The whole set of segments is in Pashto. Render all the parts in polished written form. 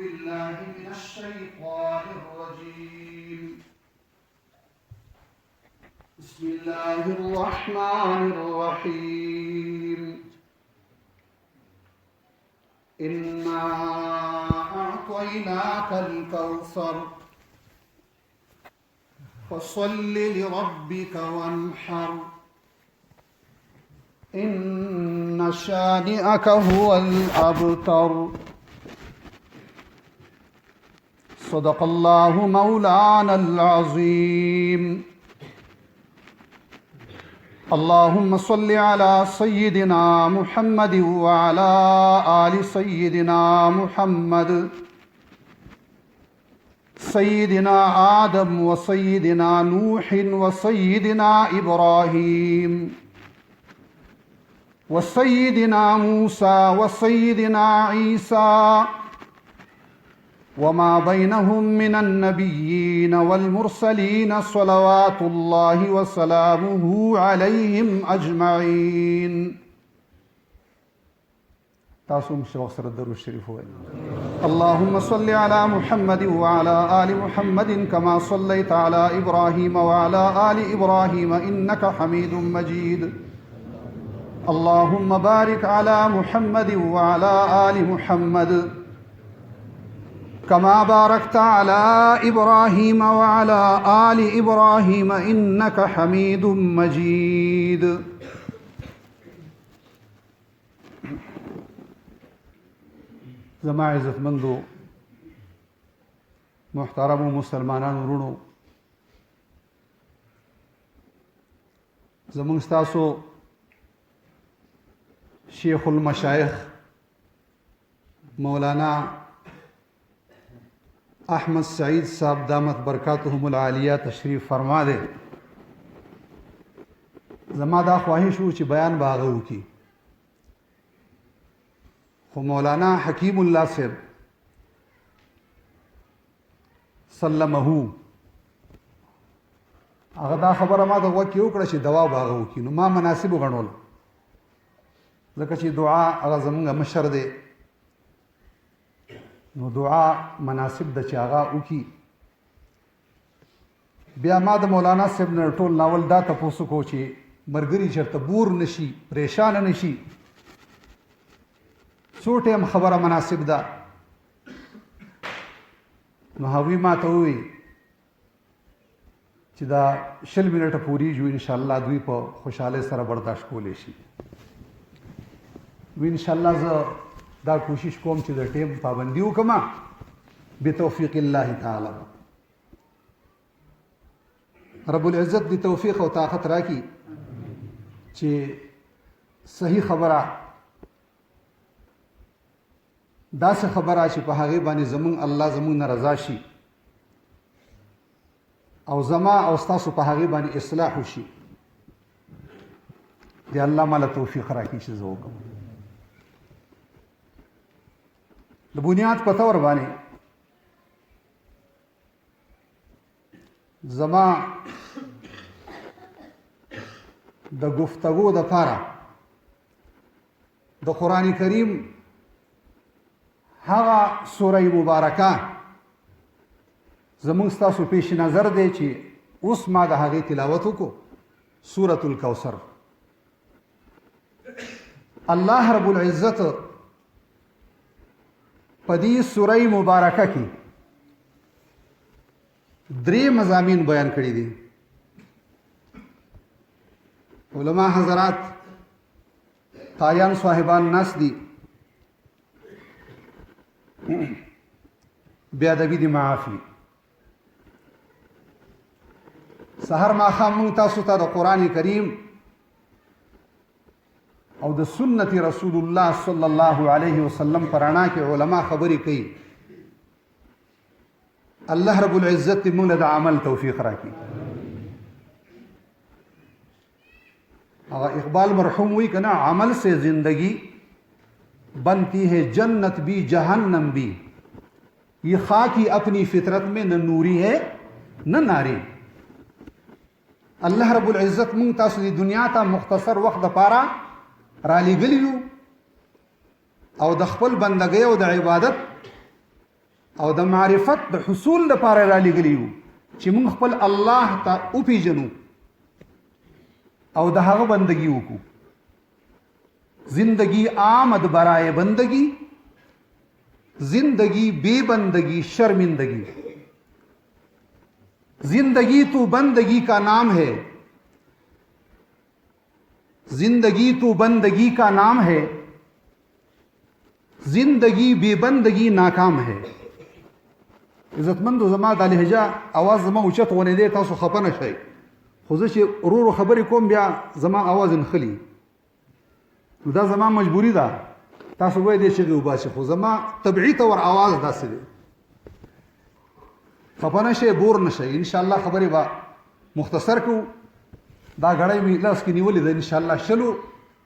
بالله من الشيطان الرجيم. بسم الله الرحمن الرحيم. إنا أعطيناك الكوثر فصل لربك وانحر إن شانئك هو الأبتر. صدق الله مولانا العظيم. اللهم صل على سيدنا محمد وعلى آل سيدنا محمد، سيدنا آدم وسيدنا نوح وسيدنا إبراهيم وسيدنا موسى وسيدنا عيسى وما بينهم من النبيين والمرسلين صلوات الله وسلامه عليهم أجمعين. تاسم شوق سر الدروش الشريف هو. اللهم صل على محمد وعلى آل محمد كما صليت على إبراهيم وعلى آل إبراهيم إنك حميد مجيد. اللهم بارك على محمد وعلى آل محمد كما باركت على إبراهيم وعلى آل إبراهيم إنك حميد مجيد. زما عزت مندو محترم مسلمانان ورونو، زمون ستاسو شیخ المشایخ مولانا احمد سعید صاحب دامت برکاتهم العالیہ تشریف فرما دے. زما دا خواہش ہو چې بیان باغو کی، خو مولانا حکیم اللہ صاحب سلمہو هغه دا خبره ما د وکی وکړه چې دوا باغو کی، نو ما مناسب وګڼول ځکه چې دعا هغه زمونږ مشر دی، نو دعا مناسب د چې هغه وکي. بیا ما د مولانا صاحب نه ټول ناول دا تپوسو کو چې مرګري چېرته بور نشي، پریشانه نشي، څو ټیم خبره مناسب ده. نو هغوی ما ته ووی چې دا 20 منټه پوریږي، انشاءالله دوی په خوشحالۍ سره برداشت کولی شي. و انشاءالله زه دا کوشش کوم چې د ټیم پابندي وکړم بتوفیق الله تعالی. رب العزت دې توفیق او طاقت راکړي چې صحیح خبره، داسې خبره چې په هغې باندې زمونږ الله زمونږ نه رضا شي او زما او ستاسو په هغې باندې اصلاح وشي. دې الله ماله توفیق راکړي چې زه وکړم. د بنیاد په طور باندې زما د گفتگو د پاره د قرآن کریم هغه سوره مبارکه زمونږ ستاسو پیش نظر دی چې اوس ما د هغې تلاوت وکړو، سورة الکوثر. الله رب العزت په دې سوره مبارکه کې 3 مضامین بیان کړي دي. علما حضرات قاریان صاحبان ناس دي، بیا ادبي دي معافي. سحر ماښام موږ تاسو ته د قرآن کریم او د سنت رسول الله صلی الله علیه وسلم پر رڼا کې علما خبرې کوي. الله رب العزت دې موږ له د عمل توفیق راکړي. هغه اقبال مرحوم وی کنا عمل سے زندگی بنتی ہے جنت بھی جہنم بھی، یہ خاکی اپنی فطرت میں نہ نوری ہے نہ ناری. الله رب العزت مونږ تاسو د دنیا ته مختصر وخت لپاره را لېږلي یو او د خپل بندګۍ او د عبادت او د معرفت د حصول لپاره را لګلی یو چې موږ خپل الله ته وپیژنو او د هغه بندگی وکړو. زندگی آمد برائے بندگی، زندگی بے بندگی شرمندگی. زندگی تو بندگی کا نام ہے، زندگی تو بندگی کا نام ہے، زندگی بے بندگی ناکام ہے. عزتمندو زما د لهجه اواز زما اوچت ونه دی، تاسو خفه نه شئ، خو زه چې ورو خبرې کوم بیا زما اواز نخلي، نو دا زما مجبوری ده. تاسو وایي دې چغې وباسي، خو زما طبیعي طور اواز داسې دی. خفه نه شئ، بور نه شئ. انشاءالله خبرې به مختصر کوو. دا غړی مې لاس کې نیولې ده، انشاءالله 20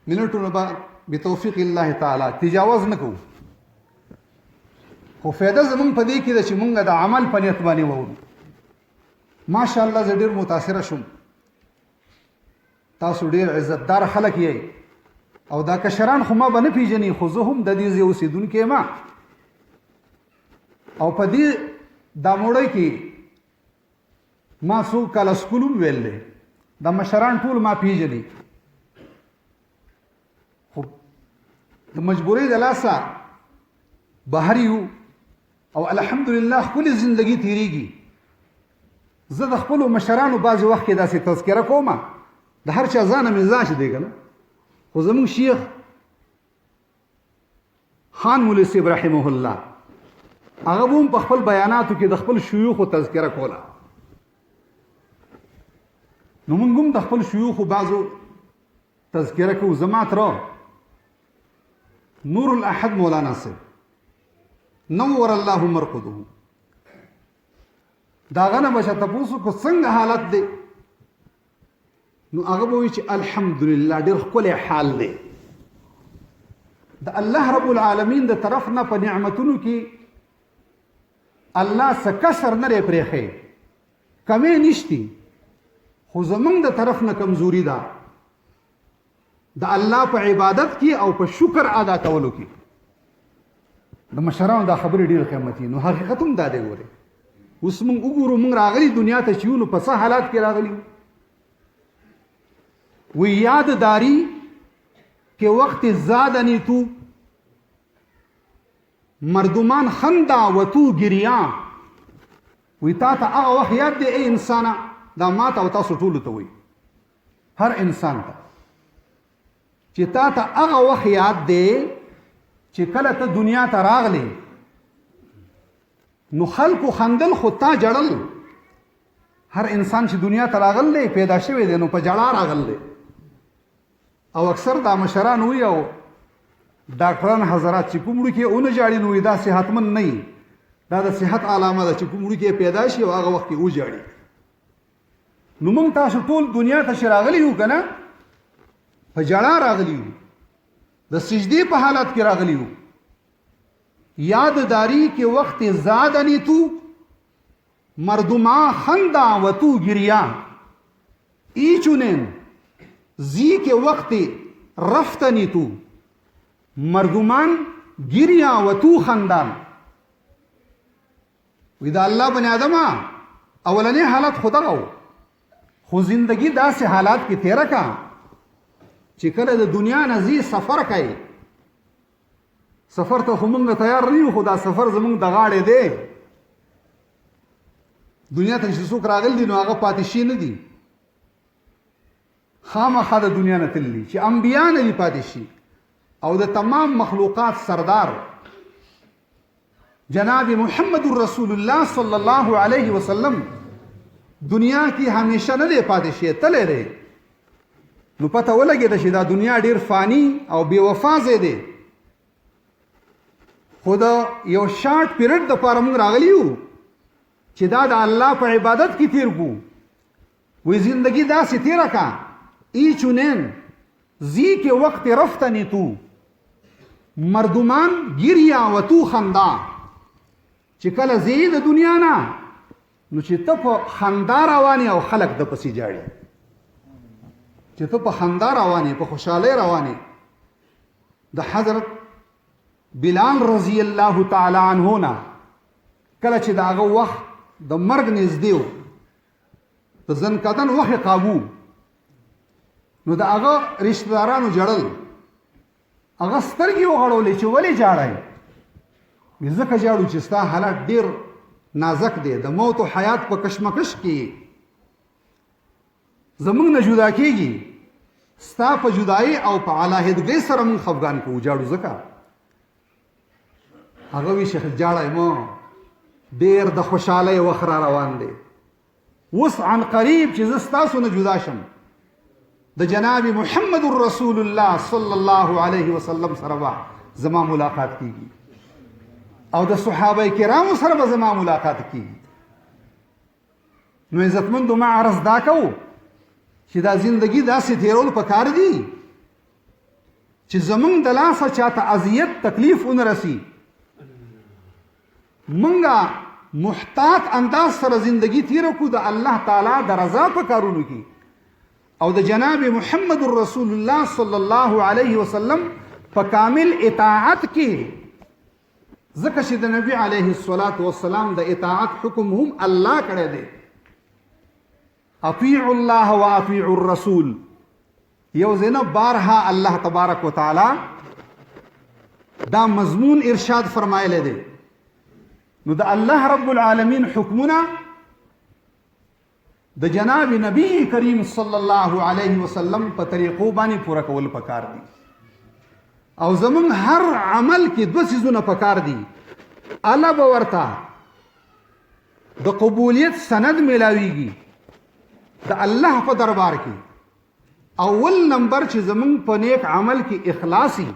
منټونه به بتوفیق الله تعالی تجاوز نه کوو. خو فایده زمونږ په دې کې ده چې مونږ د عمل په نیت باندې وورو. ماشاءالله زه ډېر متاثره شوم. تاسو ډېر عزتدار خلک یئ او دا کشران خو ما به نه پیژني، خو زه هم د دې ځای اوسېدونکی یم او په دې دا موړی کې ما څو کاله سکول هم ویل دی. دا مشران ټول ما پیژني، خو د مجبورۍ د لاسه بهر یو او الحمدلله خپل زندگی تیریږي. زه د خپلو مشرانو بعضې وخت کې داسې تذکره کومه، د هر چا ځانه مزاج دی که نه، خو زموږ شیخ خان مولوي صاحب رحمه الله هغه به هم په خپل بیاناتو کې د خپل شیوخو تذکره کوله. نو موږ هم د خپل شیوخو بعضو تذکره کوو. زما تره نور الاحد مولانا صاحب نور الله مرقده، دا غنه بچا تاسو کو څنګه حالت دی، نو هغه به وي چې الحمدلله ډېر ښکلی حال دی. د الله رب العالمین د طرف نه په نعمتونو کې الله څه کسر نه دی پرېښی، کمې نشتی، خو زمونږ د طرف نه کمزوري ده د الله په عبادت کې او په شکر ادا کولو کې. د مشرانو دا خبرې ډېرې قیمتي. نو حقیقت هم دا دی. ګورئ اوس موږ وګورو، موږ راغلي دنیا ته چې یو، نو په څه حالات کې راغلي یو. وی یاد داری که وقت زادنی تو مردمان خندا و تو گریان. وی تا ته هغه وخت یاد دی ای انسانه، دا ما ته او تاسو ټولو ته وی، هر انسان ته، چې تا ته هغه وخت یاد دی چې کله ته دنیا ته راغلی نو خلکو خندل خو تا جړل. هر انسان چې دنیا ته راغلی پیدا شوی دی نو په جړا راغلی. او اکثر دا مشران وي او ډاکټران حضرات چې کوم وړوکې ونه جاړي نو دا صحتمند نه وي، دا د صحت علامه ده چې کوم وړوکې پیدا شي او هغه وخت کې وجاړي. نو موږ تاسو ټول دنیا ته چې راغلي یو که نه، په جړا راغلي یو، د سجدې په حالت کې راغلی یو. یادداری که وقت زادنی تو مردمان خندا و تو گریا، ای چونین زی که وقت رفتنی تو مردمان گریا و تو خندان. وی دا الله بنی آدمه اولنی حالت خودغو، خو زندگی داسې حالات کې تیره کا چې کله د دنیا نه ځي سفر کوي. سفر ته خو موږ تیار نه یو، خو دا سفر زموږ د غاړې دی. دنیا ته چې څوک راغلی دي نو هغه پاتې شي نه دي، خامخا د دنیا نه تللي چې انبیا نه دي پاتې شي. او د تمام مخلوقات سردار جناب محمد رسول الله صلی الله علیه وسلم دنیا کې همیشه نه دی پاتې شي، تللی دی. نو پته ولګېده چې دا دنیا ډېر فانی او بې وفا ځای دی. خو د یو شارټ پیریډ دپاره موږ راغلي یو چې دا د الله په عبادت کې تیر کړو. وی زندگی داسې تیره کا ای چونین زی که وقت رفتنی تو مردمان گریا و تو خندا. چې کله زی د دنیا نه نو چې ته په خندا روانې او خلک د پسې جاړي، چې ته په خندا روانې، په خوشحالۍ روانې. د حضرت بلال رضی الله تعالی عنه نه کله چې د هغه وخت د مرګ نږدې و د ځنکدن وخت یې قابو نو د هغه رشته دارانو ژړل هغه سترګې وغړولې چې ولې ژاړئ وایي ځکه ژاړو چې ستا حالات ډېر نازک دی د موت او حیات په کشمکش کې زمونږ نه جدا کېږي ستا په جدایي او په علاحدګۍ سره موږ خفګان کوو ژاړو ځکه هغه وایي شیخ ژاړئ مه ډېر د خوشحالۍ وخت را روان دی اوس عن قریب چې زه ستاسو نه جدا شم د جناب محمد رسول الله صلی الله علیه وسلم سره به زما ملاقات کیږي او د صحابه کرامو سره به زما ملاقات کیږي نو عزتمندو ما عرض دا کوو چې دا زندگی داسې تیرول پکار دي چې زمونږ د لاسه چاته اذیت تکلیف ونه رسي مونږه محتاط انداز سره زندگی تیر کړو د الله تعالی د رضا په کارونو کې او د جناب محمد رسول الله صلی الله علیه وسلم په کامل اطاعت کې ځکه چې د نبی علیه الصلاة والسلام د اطاعت حکم هم الله کړی دی اطیعوا الله واطیعوا الرسول یو ځای بارها الله تبارک وتعالی دا مضمون ارشاد فرمایلی دی نو د الله رب العالمین حکمونه د جناب نبی کریم صلی الله علیه وسلم په طریقو باندې پوره کول پکار دي او زمون هر عمل کې دوه څیزونه پکار دي الله به ورته د قبولیت سند ملاویږي د الله په دربار کې اول نمبر چې زمون په نیک عمل کې اخلاصي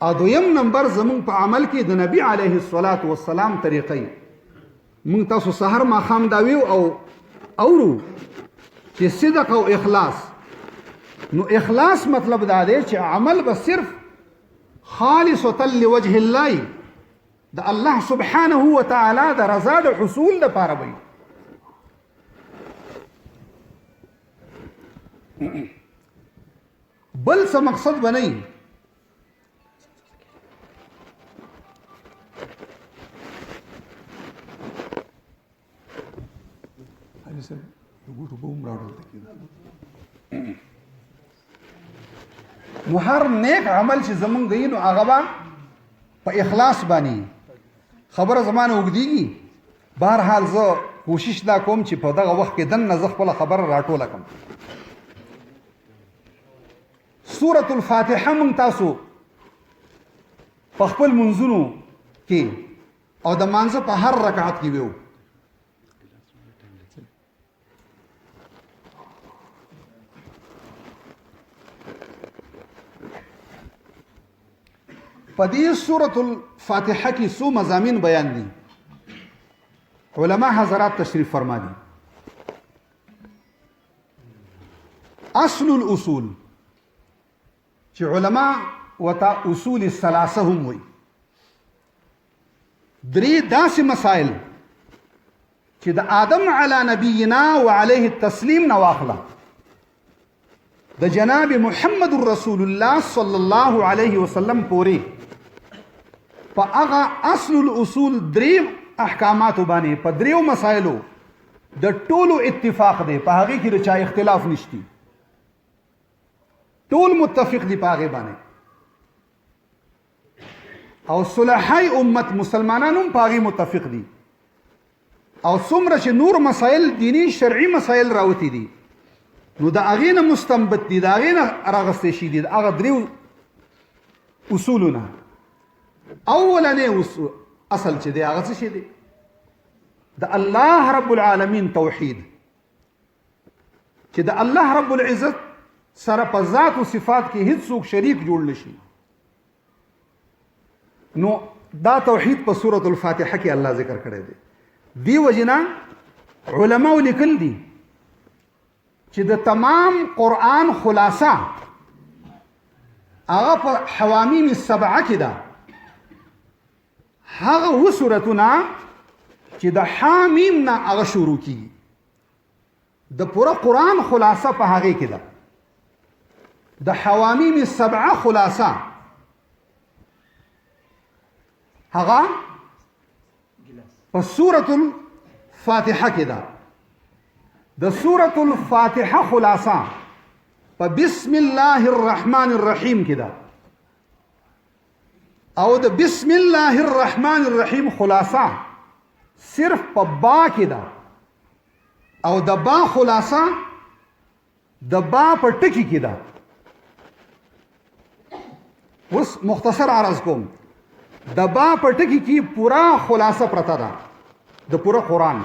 او دویم نمبر زمون په عمل کې د نبی علیه الصلاة والسلام طریقې مونږ تاسو سحر ماښام دا ویو او اورو چې صدق او اخلاص نو اخلاص مطلب دا دی چې عمل به صرف خالصة لوجه الله د الله سبحانه وتعالی د رضا د حصول لپاره وي بل څه مقصد بنئ نو هر نیک عمل چې زمونږ دی نو هغه به په اخلاص باندې خبره زمانه اوږدېږي بهرحال زه کوشش دا کوم چې په دغه وخت کې دننه زه خپله خبره راټوله کړم سورة الفاتحه مونږ تاسو په خپل منځونو کې او د مانځه په هر رکعت کې ویو په دې سورة الفاتحه کې څو مضامین بیان دي علما حضرات تشریف فرما دي اصل الاصول چې علما وتا اصول الثلاثه هم وي درې داسې مسائل چې د آدم علی نبینا وعليه التسلیم نه واخله د جناب محمد رسول الله صلی الله علیه وسلم پورې په هغه اصل الاصول درې احکاماتو باندې په دریو مسایلو د ټولو اتفاق دی په هغې کې د چا اختلاف نشتی ټول متفق دي په هغې باندې او صلحای امت مسلمانان هم په هغې متفق دي او څومره چې نور مسایل دینی شرعي مسایل راوتی دي نو د هغې نه مستنبط دي د هغې نه راغستې شي دي د هغه دریو اصولونه اولنی اصل چې دی هغه څه شی دی د الله رب العالمین توحید چې د الله رب العزت سره په ذات او صفات کې هیڅ څوک شریک جوړ نشي نو دا توحید په سورة الفاتحه کې الله ذکر کړی دی دی وجنا علماء لیکل دي چې د تمام قرآن خلاصه هغه په حوامیم السبعه کې ده هغه و سورتونه چې د حامیم نه هغه شروع کیږي د پوره قرآن خلاصه په هغې کې ده د حوامیم السبعه خلاصه هغه په سورة الفاتحه کې ده. د سورة الفاتحه خلاصه په بسم الله الرحمن الرحیم کې ده، او د بسم الله الرحمن الرحیم خلاصه صرف په با کې ده، او د با خلاصه د با په ټکی کې ده. اوس مختصر عرض کوم. د با په ټکی کې پورا خلاصه پرته ده د پورا قرآن.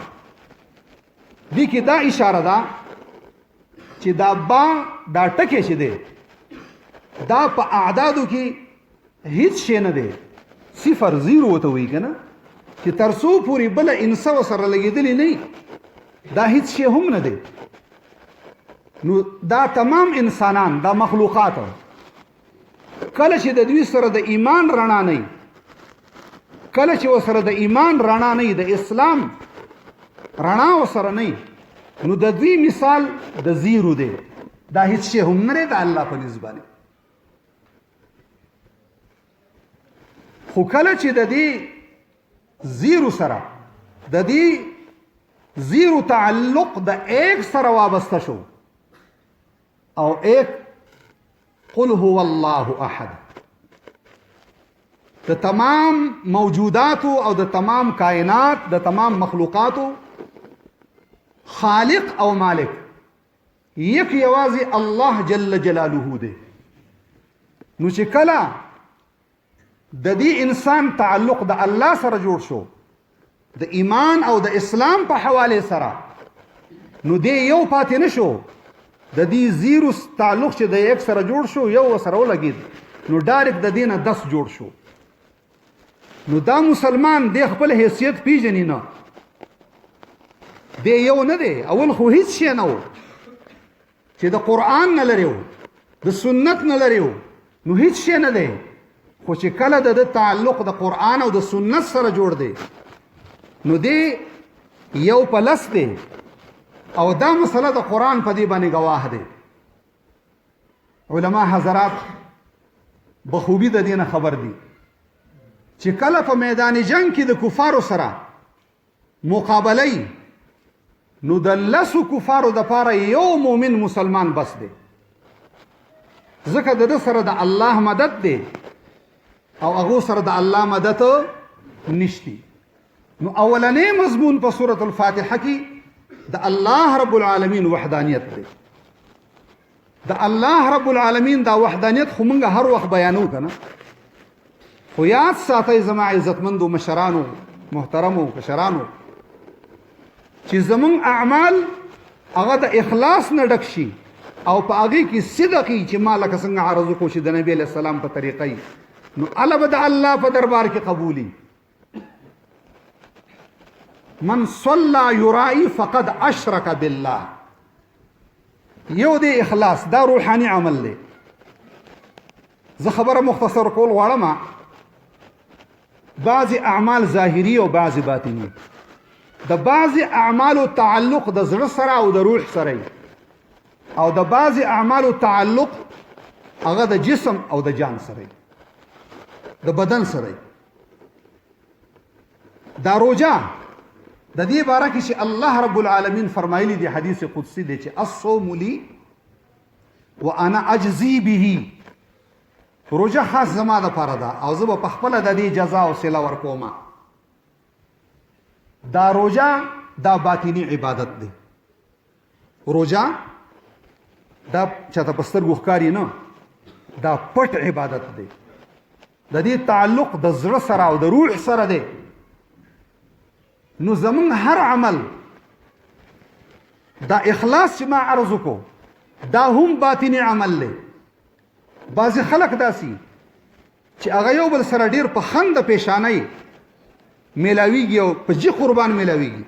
دې کې دا اشاره ده چې دا با دا ټکی چې دی دا په اعدادو کې هیڅ شی نه دی، صفر زیرو ورته وایي که نه، چې تر څو پورې بله انسه ورسره لګېدلې نه دا هیڅ شی هم نه دی. نو دا تمام انسانان، دا مخلوقات کله چې د دوی سره د ایمان رڼا نه، کله چې ورسره د ایمان رڼا نه، د اسلام رڼا ورسره نه، نو د دوی مثال د زیرو دی، دا هیڅ شی هم نه دی د الله په نسبت باندې. خو کله چې د دې زیرو سره د دې زیرو تعلق د ایک سره وابسته شو، او ایک قل هو الله احد، د تمام موجوداتو او د تمام کائنات، د تمام مخلوقاتو خالق او مالک یک یوازې الله جل جلاله دی. نو چې کله د دې انسان تعلق د الله سره جوړ شو، د ایمان او د اسلام په حواله سره، نو دې یو پاتې نه شو. د دې زیرو تعلق چې د یک سره جوړ شو، یو سره ولګید، نو ډایرکټ د دې نه 10 جوړ شو. نو دا مسلمان د خپل حیثیت پیژني نه، دی یو نه دی. اول خو هیڅ شی نه و چې د قرآن نه لري، د سنت نه لري، نو هیڅ شی نه دی. خو چې کله د تعلق د قرآن او د سنت سره جوړ دی، نو دی یو پلس دی. او دا مسله د قرآن په دې باندې گواه دی. علما حضرات بخوبی د دې نه خبر دي چې کله په میدان جنگ کې د کفارو سره مقابله، نو د لسو کفارو د پاره یو مومن مسلمان بس دی، ځکه د سره د الله مدد دی او هغه سره د الله مدد نشتی. نو اولنې مضمون په سورة الفاتحه کې د الله رب العالمین وحدانیت دی. د الله رب العالمین دا وحدانیت خو موږ هر وخت بیانو کنه، خو یاد ساتئ زما عزتمندو مشرانو محترمو کشرانو چې زمون اعمال هغه د اخلاص نه ډک شي او په هغه کې صدقي چې ما لکه څنګه عرض کو چې د نبی علیہ السلام په طریقې، نو الله به د الله په دربار کې قبولي. من صلى يرائي فقد اشرك بالله. یو دی اخلاص، دا روحاني عمل دی. زه خبره مختصر کول غواړم. بعضی اعمال ظاهري او بعضی باطني. د بعضی اعمالو تعلق د زړه سره او د روح سره، او د بعضی اعمالو تعلق هغه د جسم او د جان سره، د بدن سره. دا روجا د دې باره کې چې الله رب العالمین فرمایلی دی، حدیث قدسی دی چې الصوم لی وانا اجزی به. روجا خاص زما د پاره ده او زه به په خپله د دې جزا او صله ورکوم. دا روجا دا باطنی عبادت دی. روجا دا چاته په سترګو ښکاري نه، دا پټ عبادت دی. د دې تعلق د زړه سره او د روح سره دی. نو زمون هر عمل دا اخلاص چې ما عرض کو دا هم باطنی عمل دی. بعضی خلق داسي چې هغه یو بل سره ډیر په خند پیشانه میلاویږي او په جی قربان میلاویږي.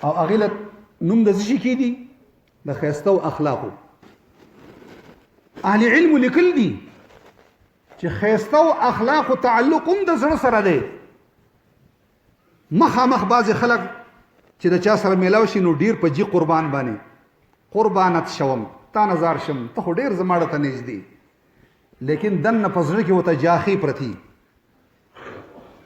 او هغه نوم د څه کې دي؟ د ښایسته او اخلاقو. اهل علم لیکل دي چې ښایسته او اخلاقو تعلق هم د زړه سره دی. مخامخ بعضې خلک چې د چا سره میلاو شي نو ډیر په جی قربان باندې قربانت شوم، تا نظار شم، ته خو ډیر زما ته نږدې، لیکن دنه په زړه کې ورته جاخي پرتي.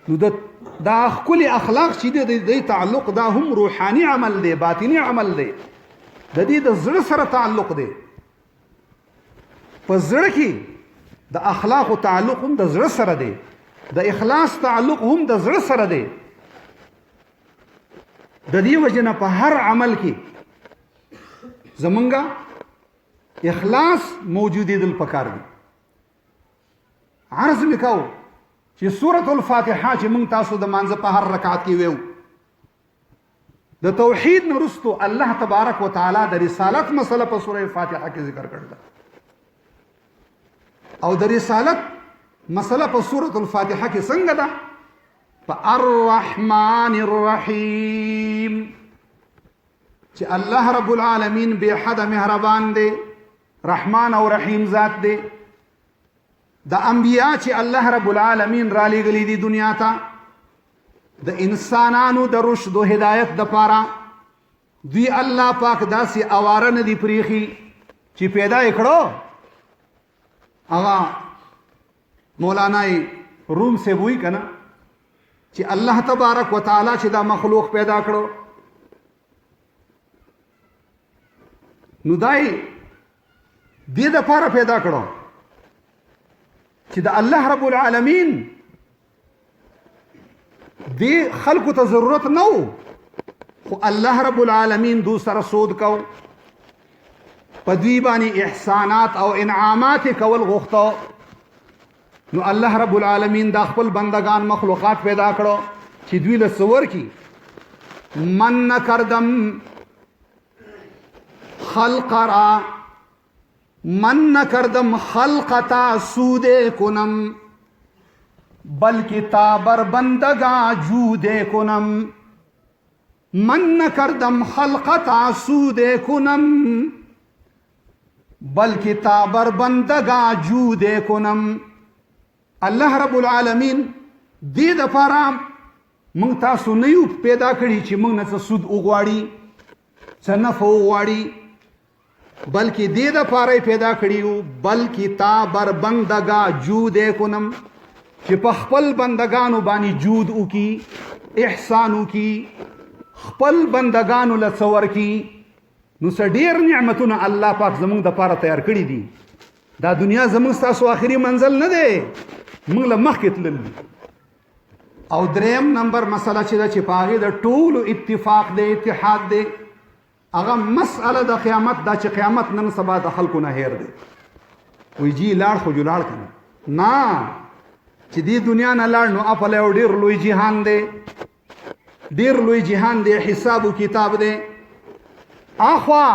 نو دا ښکلي اخلاق چې دی د دې تعلق دا هم روحاني عمل دی، باطني عمل دی، د دې د زړه سره تعلق دی. په زړه کې د اخلاقو تعلق هم د زړه سره دی، د اخلاص تعلق هم د زړه سره دی. د دې وجه نه په هر عمل کې زمونږه اخلاص موجودېدل پکار دی. عرض مې کوو چې سورة الفاتحه چې موږ تاسو د مانځه په هر رکعت کې ویو، د توحید نه وروستو الله تبارک وتعالی د رسالت مسله په سوره فاتحه کې ذکر کړل، او د رسالت مسله په سورة الفاتحه کې څنګه ده؟ په الرحمن الرحیم چې الله رب العالمین بے حد مهربان دی، رحمان او رحیم ذات دی. د انبیاء چې الله رب العالمین را لېږلي دي دنیا ته د انسانانو د رشد و هدایت دپاره، دوی الله پاک داسې اواره نه دي پریښي چې پیدا یې کړو. هغه مولانا روم صاحب وایي که نه چې الله تبارک وتعالی چې دا مخلوق پیدا کړو نو دای دې دپاره پیدا کړو چې د الله رب العالمین دې خلقو ته ضرورت نه و، خو الله رب العالمین دو سره سود کو، په دوی باندې احسانات او انعامات کول غوښته. نو الله رب العالمین دا خپل بندگان مخلوقات پیدا کړو چې دوی له صور کی من نکردم خلق را من نکردم خلقتا سود کنم بلکہ تابر بندگا جود کنم. من نکردم خلقتا سود کنم بلکہ تابر بندگا جود کنم. الله رب العالمین دې دپاره موږ تاسو نه یو پیدا کړي چې موږ نه څه سود وغواړي، څه نفع وغواړي، بلکې دې دپاره یې پیدا کړي یو بلکې تا بر بندګا جود کنم چې په خپل بندګانو باندې جود وکړي، احسان وکړي، خپل بندګانو له څه ورکړي. نو څه ډېر نعمتونه الله پاک زموږ دپاره تیار کړي دي. دا دنیا زموږ ستاسو آخري منزل نه دی، موږ له مخکې تلل دي. او دریم نمبر مسله چې ده چې په هغې د ټولو اتفاق دی، اتحاد دی، هغه مسئله د قیامت دا چې قیامت نن سبا د خلکو نه هیر دی. وایي جي لاړ خو جو لاړ که نه چې دې دنیا نه لاړ نو اپله یو ډېر لوی جهان دی، ډېر لوی جهان دی، حساب و کتاب دی، اخوا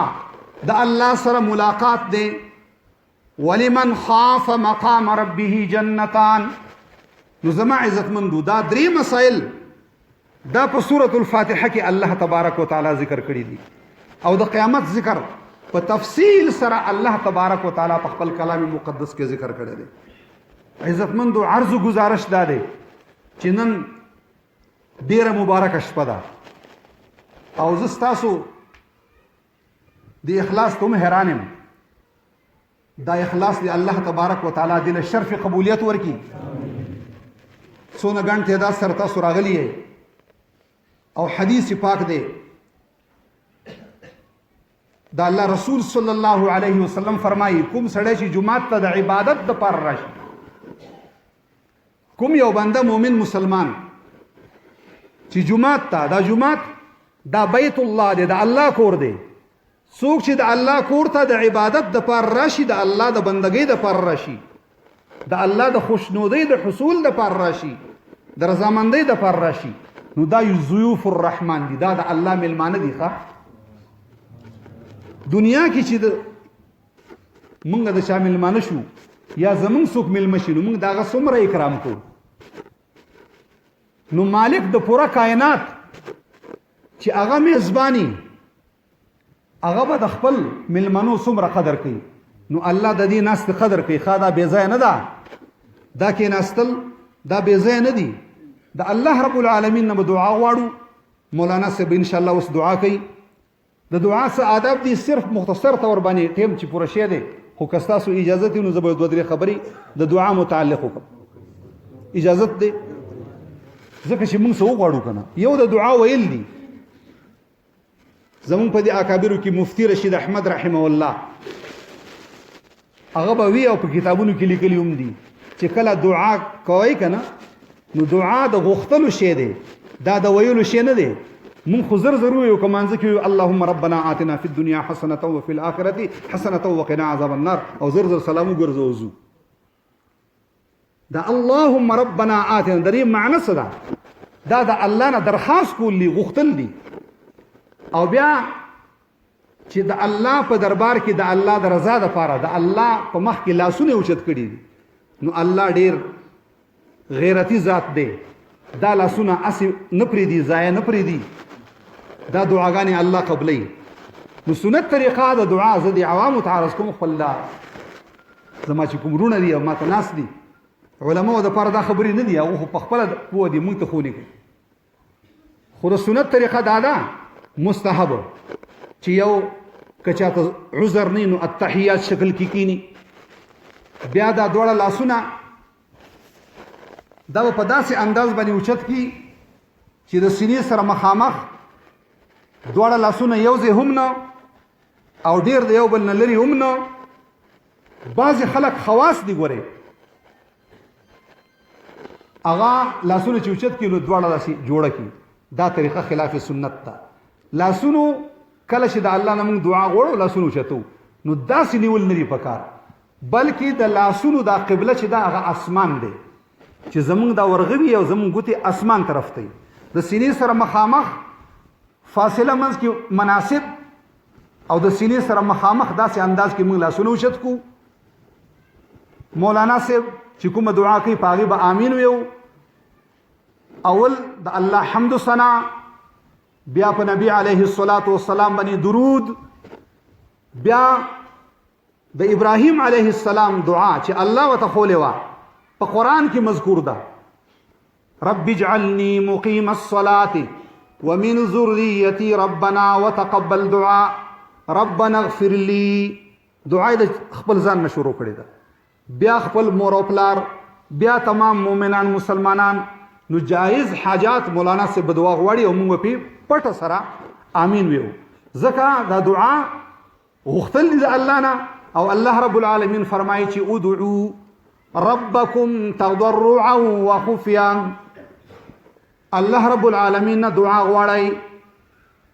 د الله سره ملاقات دی. ولمن خاف مقام ربه جنتان. نو زما عزتمندو دا درې مسائل دا په سورة الفاتحه کې الله تبارک وتعالی ذکر کړي دي، او د قیامت ذکر په تفصیل سره الله تبارک وتعالی په خپل کلام مقدس کې ذکر کړی دی. عزتمندو عرض و گزارش دا دی چې نن ډیره مبارکه شپه ده، او زه ستاسو د اخلاص ته هم حیران یم. دا اخلاص دی الله تبارک وتعالی دې له شرف قبولیت ورکړي. څونه ګڼ تعداد سره تاسو راغلي یې، او حدیث پاک دی دا الله رسول صلی الله علیه وسلم فرمایي کوم سړی چې جمعات ته د عبادت دپاره راشي، کوم یو بنده مؤمن مسلمان چې جمعات ته، دا جمعات دا بیت الله دی، د الله کور دی. څوک چې د الله کور ته د عبادت دپاره راشي، د الله د بندګۍ دپاره راشي، د الله د خوشنودۍ د حصول دپاره راشي، د رضامندۍ دپاره راشي، نو دا یو ضیوف الرحمن دي، دا د الله میلمانه دي. ښه دنیا کې چې موږ د چا میلمانه شو یا زمونږ څوک میلمه شي نو موږ د هغه څومره اکرام کوو. نو مالک د پوره کائنات چې هغه میزباني، هغه به د خپل میلمنو څومره قدر کوي. نو الله د دې ناستې قدر کوي. ښه دا بې ځایه نه ده، دا کېناستل دا بې ځایه نه دي. د الله رب العالمین نه به دعا غواړو. مولانا صاحب انشاءالله اوس دعا کوي. د دعا څه آداب دي، صرف مختصر طور باندې ټیم چې پوره شی دی خو که ستاسو اجازت وي نو زه به 2-3 خبرې د دعا متعلق وکړم. اجازت دی؟ ځکه چې موږ څه وغواړو که نه، یو د دعا ویل دي. زمونږ په دې اکابرو کې مفتی رشید احمد رحمه الله هغه به وي او په کتابونو کې لیکلي هم دي چې کله دعا کوئ که نه نو دعا د غوښتلو شی دی، دا د ویلو شی نه دی. مونږ خو زر ویو که مانځه کې ویو اللهم ربنا آتنا فی الدنیا حسنة وفي الآخرة حسنة وقنا عذاب النار او زر سلام وګرځو وضو. دا اللهم ربنا آتنا د دې معنی څه ده؟ دا د الله نه درخواست کول دي، غوښتل دي. او بیا چې د الله په دربار کې د الله د رضا دپاره د الله په مخ کې لاسونه اوچت کړي دي، نو الله ډیر غیرتی ذات دی. دا لاسونه اسې نه پرېږدي، ضایع نه پرېږدي، دا دعاګانې الله قبلوي. نو سنت طریقه د دعا زه د عوامو ته عرض کوم، خپل زما چې کوم وروڼه دي او ماته ناست دي علماو دپاره دا خبرې نه دي، هغه خو په خپله پوه دي، موږ ته ښوونې کوي. خو د سنت طریقه دا ده مستحب چې یو که چاته عذر نه نو التحیات شکل کې کینی، بیا دا دواړه لاسونه دا په داسې انداز باندې اوچت کی چې د سینې سره مخامخ دواړه لاسونه یو ځای هم نه او ډیر د یو بل نه لرې هم نه. بعضې خلک خواص دي ګورې هغه لاسونه چې اوچت کړي نو دواړه داسې جوړه کړي، دا طریقه خلاف سنت ده. لاسونو کله چې د الله نه موږ دعا غواړو لاسونه اوچتو نو داسې نیول نه دي پکار، بلکې د لاسونو دا قبله چې ده هغه اسمان دی، چې زمونږ دا ورغوي او زمونږ ګوتې اسمان طرف ته د سینې سره مخامخ فاصله منځ کې مناسب او د سینې سره مخامخ داسې انداز کې موږ لاسونه اوچت کو. مولانا صاحب چې کومه دعا کوي په هغې به آمین ویو. اول د الله حمد و ثنا، بیا په نبی علیه الصلاة والسلام باندې درود، بیا د ابراهیم علیه السلام دعا چې الله ورته ښولې وه په قرآن کې مذکور ده، رب اجعلني مقیم الصلاة ومن ذریتی ربنا وتقبل دعاء ربنا اغفر لي. دعا د خپل ځان نه شروع کړې ده، بیا خپل مور او پلار، بیا تمام مؤمنان مسلمانان. نو جایز حاجات مولانا سے بدعا غواړي او موږ په پټه سره آمین ویو، ځکه دا دعا غوښتل دي د الله نه. او الله رب العالمین فرمایي چې ادعوا ربکم تضرعا وخفیا. الله رب العالمین نه دعا غواړئ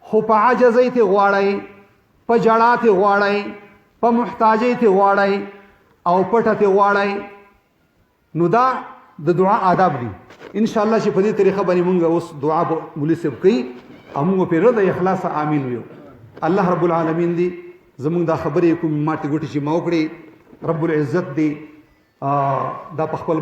خو په عجزۍ ته غواړئ، په جړا ته غواړئ، په محتاجۍ ته غواړئ او پټه ته غواړئ. نو دا د دعا آداب دي. ان شاء الله چې په دې طریقه باندې مونږ اوس دعا به مولوي صاحب کوي او مونږ په رضا اخلاص آمین ویو. الله رب العالمین دی زمونږ دا خبرې کوم ماته ګوټې چې ما وکړې، رب العزت دی دا په خپل